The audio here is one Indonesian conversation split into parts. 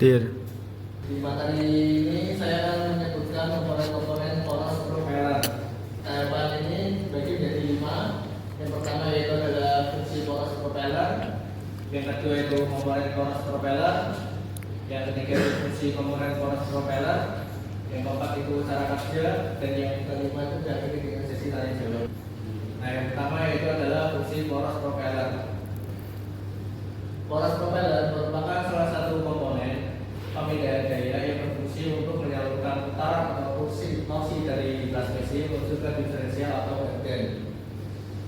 Dir. Di materi ini saya akan menyebutkan komponen-komponen poros propeller. Tahapan ini dibagi menjadi 5. Yang pertama yaitu adalah fungsi poros propeller. Yang kedua itu komponen poros propeller. Yang ketiga itu fungsi komponen poros propeller. Yang keempat itu cara kerja. Dan yang kelima itu diakhiri dengan sesi tanya jawab. Nah, yang pertama yaitu adalah fungsi poros propeller. Poros propeller merupakan salah satu komponen pemindaian daya yang berfungsi untuk menyalurkan putaran atau torsi dari transmisi menuju ke diferensial atau ergen.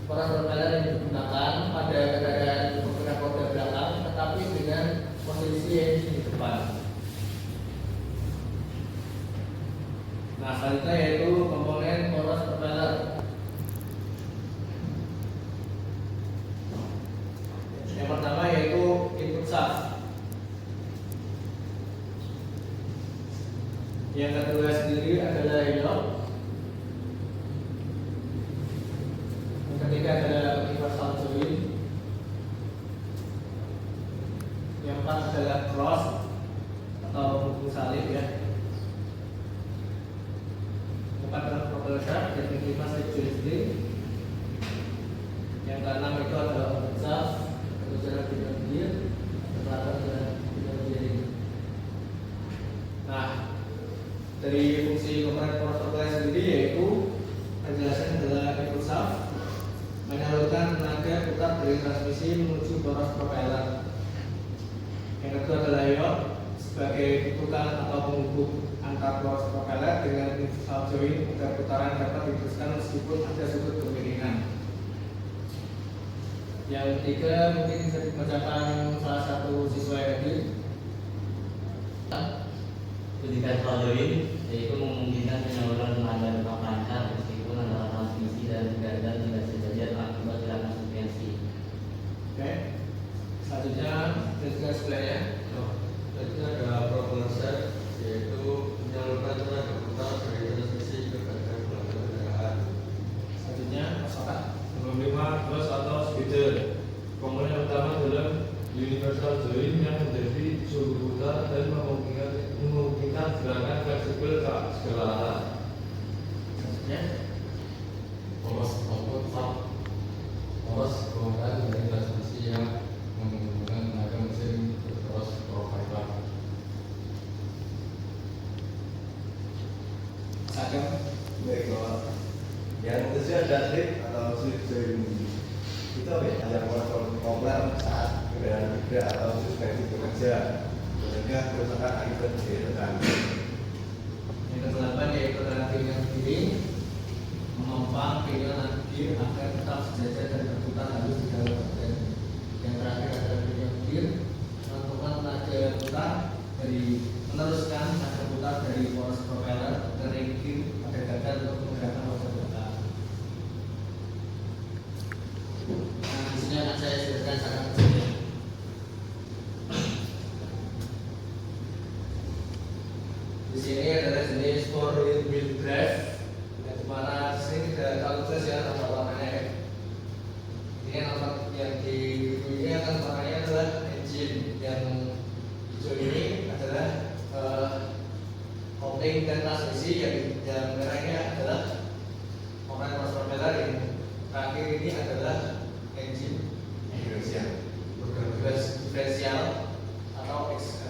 Poros propeller yang digunakan pada keadaan bergerak roda belakang, tetapi dengan posisi engine di depan. Nah, selanjutnya yaitu komponen poros propeller. Yang pertama yaitu input shaft. Yang kedua sendiri adalah yaw. Yang ketiga adalah universal join. Yang empat adalah cross atau hubung salib ya. Empat adalah propeller shaft. Yang kelima slip join spring. Yang keenam itu adalah open shaft. Jalan bidang gear, terakhir jalan bidang gearing. Nah, dari fungsi komponen poros propeller sendiri yaitu penjelasan adalah input shaft menyalurkan tenaga putar dari transmisi menuju poros propeller. Yang kedua adalah yaw sebagai putukan atau penghubung antar poros propeller dengan universal join agar putaran dapat diteruskan meskipun ada sudut kemiringan. Yang ketiga mungkin bisa dibacakan salah satu siswa yang tadi. Universal join yaitu memungkinkan penyaluran tenaga tetap lancar meskipun antara transmisi dan gagal tidak sejajar akibat hilangnya suspensi. Oke. Selanjutnya kita sebelahnya. Selanjutnya ada propeller shaft, yaitu menyalurkan tenaga putar dari transmisi ke bagian belakang kendaraan. Selanjutnya masalah. Nomor 5, cross atau speeder. Komponen utama adalah universal join yang menjadi juru putar dan memungkinkan gerakan fleksibel ke segala arah. Selanjutnya Poros output shaft, poros keluaran dari transmisi yang menggunakan tenaga mesin poros propeller. Sagam. Baik, kalau yang ketiga ada slip atau slip join. Itu apa ya? Ada poros propeller saat kendaraan bergerak atau suspensi bekerja sehingga kerusakan akibat dari tekan. Yang kedelapan yaitu adalah pilihan kiri menopang pilihan gear agar tetap sejajar dan berputar halus di dalam badan. Yang terakhir adalah pilihan gear menentukan tenaga putar dari meneruskan tenaga putar dari poros propeller ke ring gear pada gagal untuk menggerakkan roda belakang. Nah, di sini akan saya jelaskan cara kerjanya. Di sini adalah jenis four wheel drive, yang dimana di sini tidak terlalu jelas ya nomor warnanya ya. Ini nomor yang di biru ini akan warnanya adalah engine, yang hijau ini adalah kopling dan transmisi, yang merah ini adalah komponen poros propeller, yang terakhir ini adalah engine diferensial atau axle.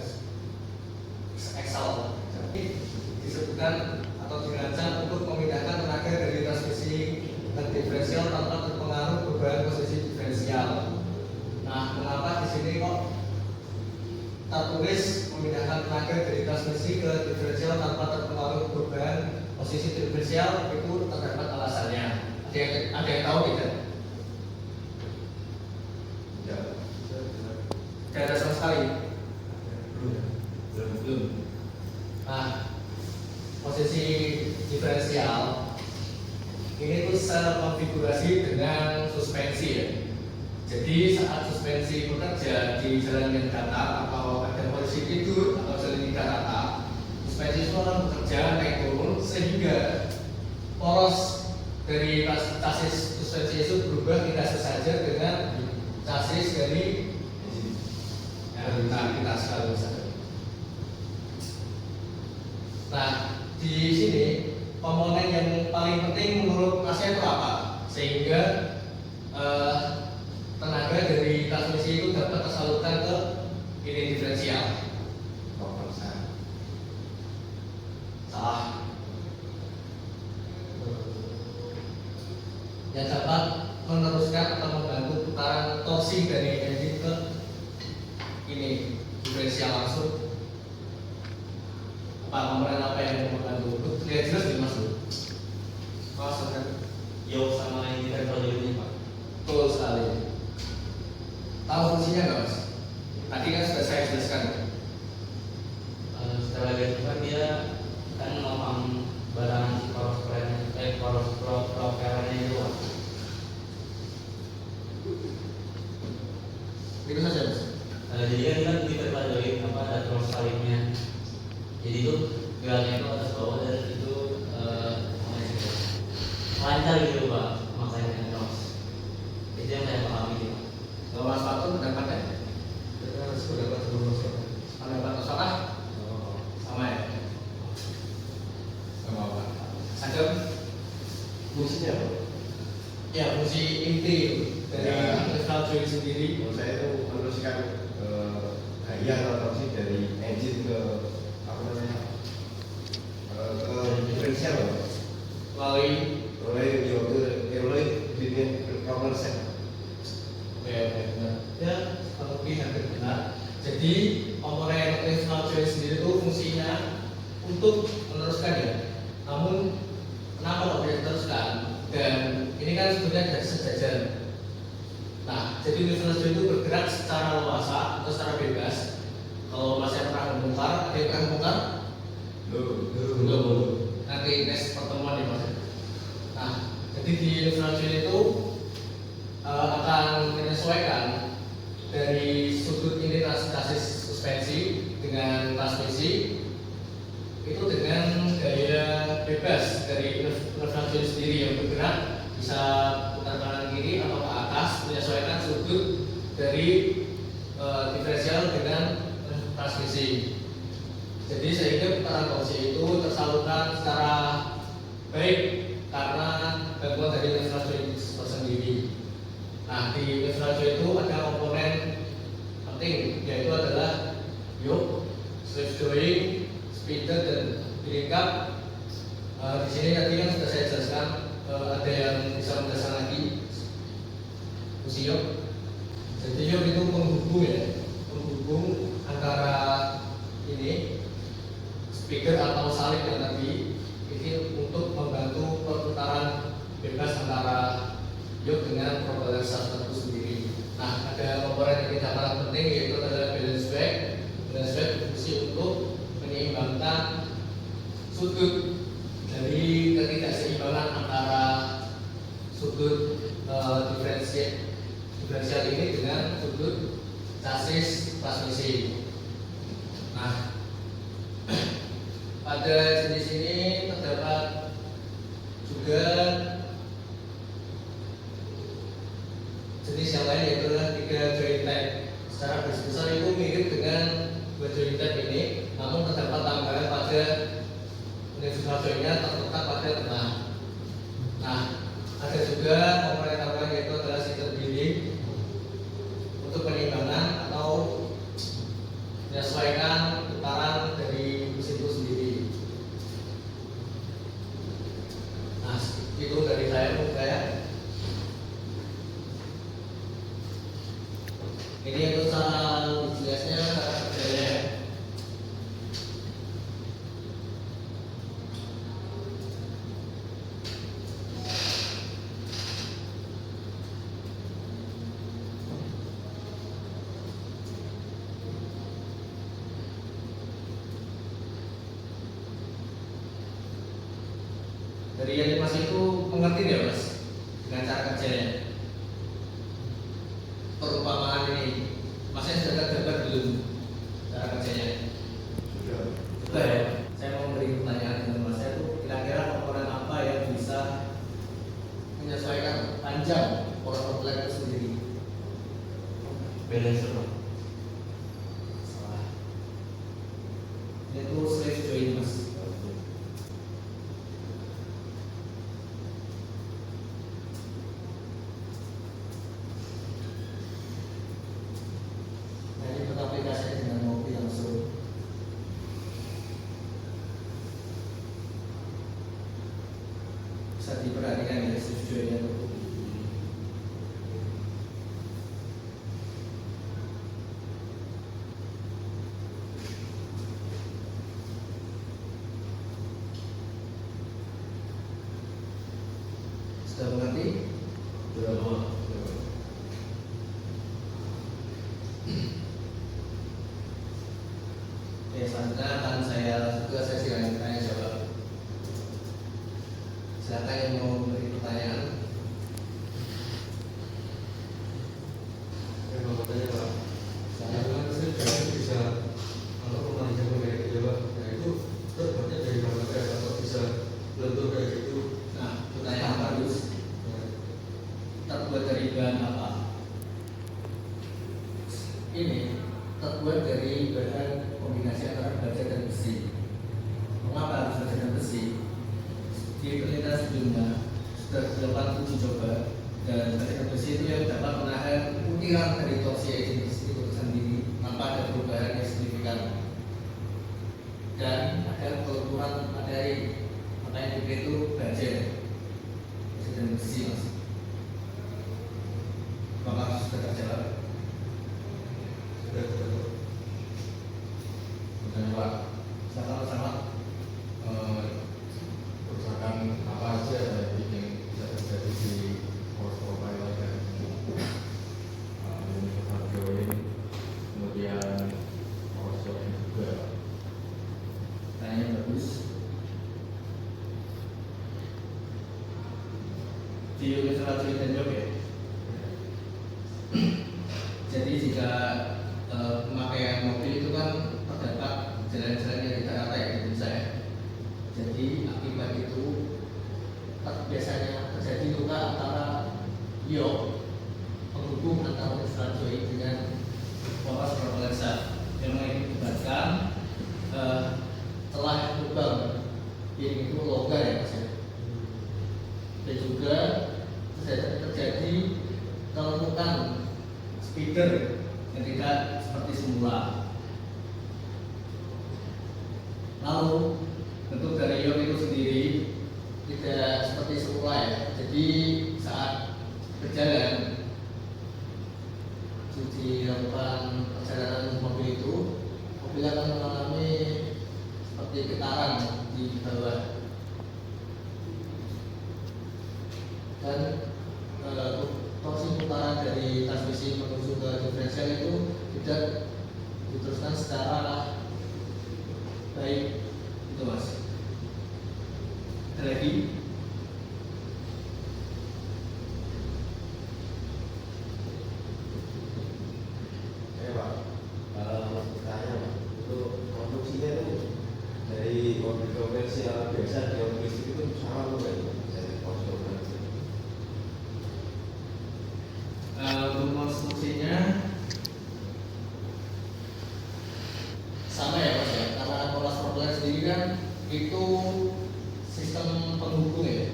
Disebutkan atau dirancang untuk memindahkan tenaga dari transmisi ke diferensial tanpa terpengaruh perubahan posisi diferensial. Nah, mengapa di sini kok tertulis memindahkan tenaga dari transmisi ke diferensial tanpa terpengaruh perubahan posisi diferensial? Itu terdapat alasannya. Ada yang tahu tidak? Tidak ada sama sekali. Belum. Nah, posisi diferensial ini tuh terkonfigurasi dengan suspensi ya. Jadi saat suspensi bekerja di jalan yang datar atau ada posisi tidur atau jalan yang tidak rata, suspensi itu akan bekerja naik turun sehingga poros dari chassis suspensi itu berubah tidak sesaja dengan chassis dari kita sekali saja. di sini komponen yang paling penting menurut Masnya itu apa? Sehingga tenaga dari transmisi itu dapat tersalurkan ke ini diferensial. Salah. Yang dapat meneruskan atau membantu putaran torsi dari engine ke ini diferensial langsung. Apa komponen apa yang membantu? Lihat jelas nih Mas. Mas kan? Yo sama ini terkait ini Pak. Betul sekali. Tahu fungsinya nggak Mas? Tadi kan sudah saya jelaskan. Setelah lihat kan dia kan ngomong barang si poros propelernya itu Pak. Itu saja Mas. Jadi kan kita pelajari apa ada terus salibnya. Jadi itu geraknya itu atas bawah dan itu lancar gitu Pak makanya terus. Itu yang saya pahami gitu. Kalau Mas Fatun pendapatnya? Kita sependapat sama Mas Fatun. Pendapat Mas Fatah? Sama ya? Sama apa? Sagem? Fungsinya apa? Ya fungsi inti dari Ya. internal joint sendiri. Menurut saya itu meneruskan gaya atau torsi dari engine ke apa namanya ke diferensial Melalui mulai di proper set. oke benar. Ya kurang lebih hampir benar. Jadi komponen internal joint sendiri itu fungsinya untuk meneruskan ya. Namun kenapa kok tidak diteruskan? Dan ini kan sebenarnya dari sejajar. Nah, jadi internal joint itu bergerak secara luasa atau secara bebas. Kalau masih pernah membongkar, ada yang pernah membongkar? Belum. Nanti next pertemuan ya Mas. Nah, jadi di internal joint itu akan menyesuaikan dari sudut ini chassis suspensi dengan transmisi itu dengan gaya bebas dari internal joint sendiri yang bergerak bisa putar kanan kiri atau ke atas menyesuaikan sudut dari diferensial dengan transmisi. Jadi sehingga putaran torsi itu tersalurkan secara baik karena gangguan dari internal joint tersendiri. Nah di internal joint itu ada komponen penting yaitu adalah yoke, slave joint, speeder dan bearing cup. Di sini nanti kan sudah saya jelaskan ada yang bisa menjelaskan lagi fungsi yoke. Jadi yoke itu penghubung ya, penghubung antara ini speaker atau salib yang tadi ini untuk membantu perputaran bebas antara yoke dengan propeller shaft itu sendiri. Nah ada komponen yang tidak kalah penting yaitu adalah balance bag. Balance bag berfungsi untuk menyeimbangkan sudut dari ketidakseimbangan antara sudut diferensial ini dengan sudut chassis transmisi. Nah, pada jenis ini terdapat juga jenis yang lain yaitu adalah 3 joint type. Secara garis besar itu mirip dengan 2 joint type ini, namun terdapat tambahan pada universal jointnya terletak pada tengah. Nah, ada juga komponen tambahan yaitu adalah center bearing untuk penyeimbangan atau menyesuaikan putaran dari mesin itu sendiri. Nah, itu dari saya menurut saya. Ini untuk soal jelasnya kerjanya. Dari animasi itu mengerti ya Mas dengan cara kerjanya. Perumpamaan ini Masnya sudah tergambar belum cara kerjanya? Sudah ya. Saya mau memberi pertanyaan dengan Mas itu kira-kira komponen apa yang bisa menyesuaikan panjang poros propeller itu sendiri? Balancer Pak. Salah. Itu slave joint Mas. bisa diperhatikan ya sejujurnya tuh. Sudah mengerti? Berapa? Oke, selanjutnya akan saya juga sesi tanya jawab. Silakan yang mau beri pertanyaan. Saya mau bertanya Pak, saya kan saya bisa kalau pemanjang kayak gitu Pak, nah itu terbuatnya dari mana kayak atau bisa lentur kayak gitu? Nah, pertanyaan bagus. Nah, Terbuat dari bahan apa? Ini terbuat dari bahan kombinasi antara baja dan besi. Mengapa harus baja dan besi? Di penelitian sebelumnya sudah dilakukan uji coba dan baja dan besi itu yang dapat menahan utiran dari torsi agent itu sendiri tanpa ada perubahan yang signifikan dan ada kelenturan materi. Makanya itu baja dan besi mas. Apakah sudah terjawab? sudah terjawab. Pertanyaan Pak, Sama-sama. kerusakan apa aja yang bisa terjadi di force profiler dan universal join, kemudian corrosion juga. Tanya bagus. Di universal join dan job ya. Jadi jika pemakaian mobil itu kan terdapat jalan-jalan yang tidak rata ya gitu saya. Jadi akibat itu biasanya terjadi luka antara yok penghubung antara universal join dengan poros propelsa. Memang ini dibuatkan telah lubang ini itu longgar ya mas ya. Dan juga terjadi kelumpukan speeder yang tidak seperti semula. Lalu bentuk dari yok itu sendiri tidak seperti semula ya. Jadi saat berjalan dilakukan perjalanan mobil itu, mobil akan mengalami seperti getaran di bawah dan torsi putaran dari transmisi menuju ke diferensial itu tidak diteruskan secara baik itu mas. Ada lagi? Ya Pak, maksud saya Pak, itu konstruksinya itu dari mobil komersial biasa di mobil listrik itu sama loh Pak, dari konstruksinya. Untuk konstruksinya sama ya mas ya, karena poros propeller sendiri kan itu sistem penghubung ya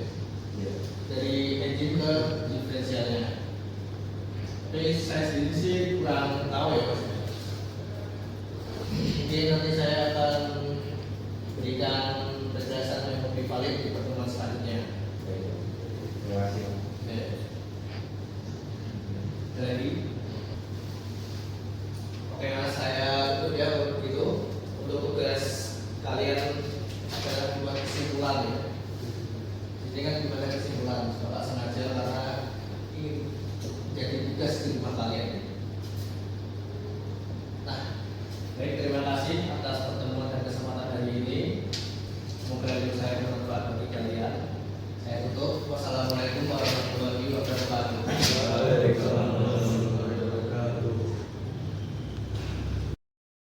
Iya. dari engine ke diferensialnya. Tapi saya sendiri sih kurang tahu ya mas. Mungkin nanti saya